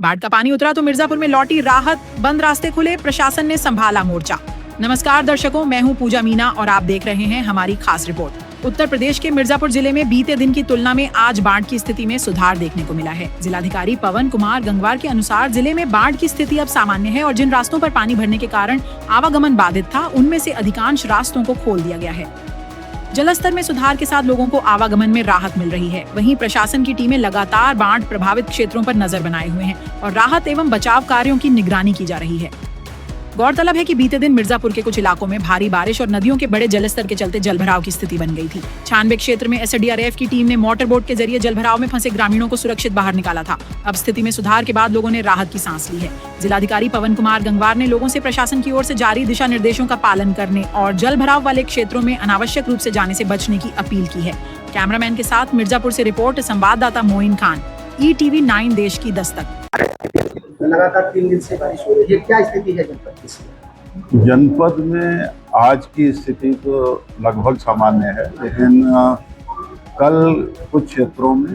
बाढ़ का पानी उतरा तो मिर्जापुर में लौटी राहत, बंद रास्ते खुले, प्रशासन ने संभाला मोर्चा। नमस्कार दर्शकों, मैं हूं पूजा मीना और आप देख रहे हैं हमारी खास रिपोर्ट। उत्तर प्रदेश के मिर्जापुर जिले में बीते दिन की तुलना में आज बाढ़ की स्थिति में सुधार देखने को मिला है। जिलाधिकारी पवन कुमार गंगवार के अनुसार जिले में बाढ़ की स्थिति अब सामान्य है और जिन रास्तों पर पानी भरने के कारण आवागमन बाधित था, उनमें से अधिकांश रास्तों को खोल दिया गया है। जलस्तर में सुधार के साथ लोगों को आवागमन में राहत मिल रही है। वहीं प्रशासन की टीमें लगातार बाढ़ प्रभावित क्षेत्रों पर नजर बनाए हुए हैं और राहत एवं बचाव कार्यों की निगरानी की जा रही है। गौरतलब है कि बीते दिन मिर्जापुर के कुछ इलाकों में भारी बारिश और नदियों के बड़े जलस्तर के चलते जलभराव की स्थिति बन गई थी। छानबे क्षेत्र में एसडीआरएफ की टीम ने मोटर बोट के जरिए जलभराव में फंसे ग्रामीणों को सुरक्षित बाहर निकाला था। अब स्थिति में सुधार के बाद लोगों ने राहत की सांस ली है। जिलाधिकारी पवन कुमार गंगवार ने लोगों से प्रशासन की ओर से जारी दिशा निर्देशों का पालन करने और जलभराव वाले क्षेत्रों में अनावश्यक रूप से जाने से बचने की अपील की है। कैमरामैन के साथ मिर्जापुर से रिपोर्ट संवाददाता मोइन खान, ETV 9 देश की दस्तक। लगातार 3 दिन से बारिश हो रही है, क्या स्थिति है जनपद की? जनपद में आज की स्थिति तो लगभग सामान्य है, लेकिन कल कुछ क्षेत्रों में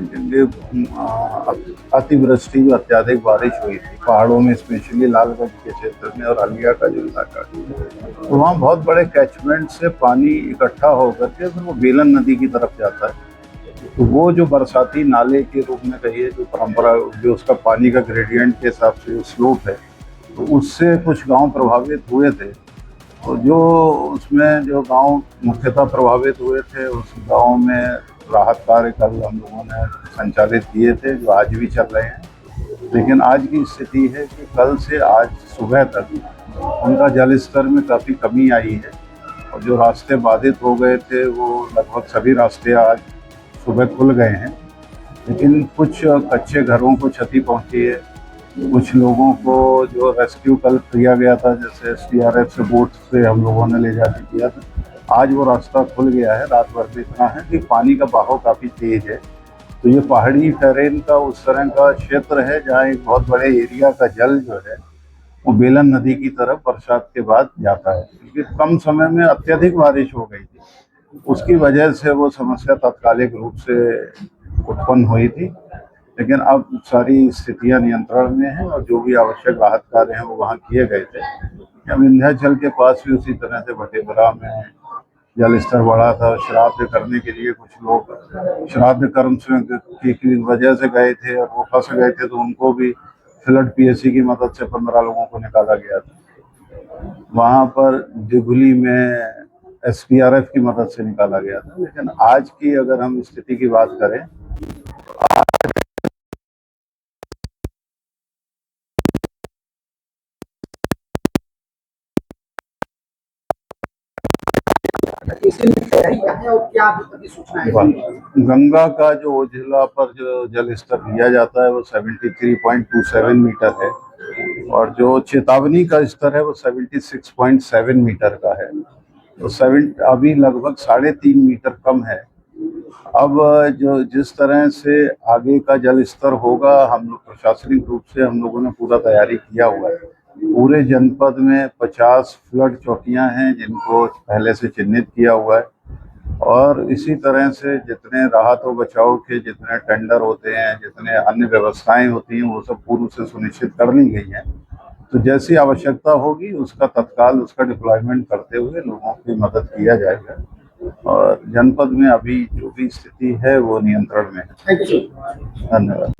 अतिवृष्टि जो अत्याधिक बारिश हुई थी पहाड़ों में, स्पेशली लालगंज के क्षेत्र में और हलिया का जो इलाका, तो वहाँ बहुत बड़े कैचमेंट से पानी इकट्ठा होकर के फिर वो बेलन नदी की तरफ जाता है। तो वो जो बरसाती नाले के रूप में कहिए, जो परंपरा, जो उसका पानी का ग्रेडियंट के हिसाब से जो स्लोप है, तो उससे कुछ गांव प्रभावित हुए थे। तो जो उसमें जो गांव मुख्यतः प्रभावित हुए थे, उस गांव में राहत कार्य कल हम लोगों ने संचालित किए थे, जो आज भी चल रहे हैं। लेकिन आज की स्थिति है कि कल से आज सुबह तक उनका जल स्तर में काफ़ी कमी आई है और जो रास्ते बाधित हो गए थे वो लगभग सभी रास्ते आज सुबह खुल गए हैं। लेकिन कुछ कच्चे घरों को क्षति पहुंची है, कुछ लोगों को जो रेस्क्यू कल किया गया था, जैसे SDRF से बोट से हम लोगों ने ले जाके किया था, आज वो रास्ता खुल गया है। रात भर में इतना है कि पानी का बहाव काफ़ी तेज है। तो ये पहाड़ी टेरेन का उस तरह का क्षेत्र है जहाँ एक बहुत बड़े एरिया का जल जो है वो बेलन नदी की तरफ बरसात के बाद जाता है, क्योंकि कम समय में अत्यधिक बारिश हो गई थी। उसकी वजह से वो समस्या तात्कालिक रूप से उत्पन्न हुई थी। लेकिन अब सारी स्थितियां नियंत्रण में हैं और जो भी आवश्यक राहत कार्य हैं वो वहाँ किए गए थे। अब विंध्याचल के पास भी उसी तरह से भटेबरा में जल स्तर बढ़ा था। श्राद्ध करने के लिए कुछ लोग श्राद्ध कर्म की वजह से गए थे और वो फंस गए थे, तो उनको भी फ्लड PSC की मदद से 15 लोगों को निकाला गया था। वहाँ पर दिघुली में SDRF की मदद से निकाला गया था। लेकिन आज की अगर हम स्थिति की बात करें, गंगा का जो ओझला पर जो जल स्तर लिया जाता है वो 73.27 मीटर है और जो चेतावनी का स्तर है वो 76.7 मीटर का है। तो अभी लगभग 3.5 मीटर कम है। अब जो जिस तरह से आगे का जल स्तर होगा, हम लोग प्रशासनिक रूप से हम लोगों ने पूरा तैयारी किया हुआ है। पूरे जनपद में 50 फ्लड चौकियां हैं जिनको पहले से चिन्हित किया हुआ है और इसी तरह से जितने राहत और बचाव के जितने टेंडर होते हैं, जितने अन्य व्यवस्थाएं होती हैं, वो सब पूर्व से सुनिश्चित कर ली गई हैं। तो जैसी आवश्यकता होगी उसका तत्काल उसका डिप्लॉयमेंट करते हुए लोगों की मदद किया जाएगा और जनपद में अभी जो भी स्थिति है वो नियंत्रण में है। Thank you. धन्यवाद।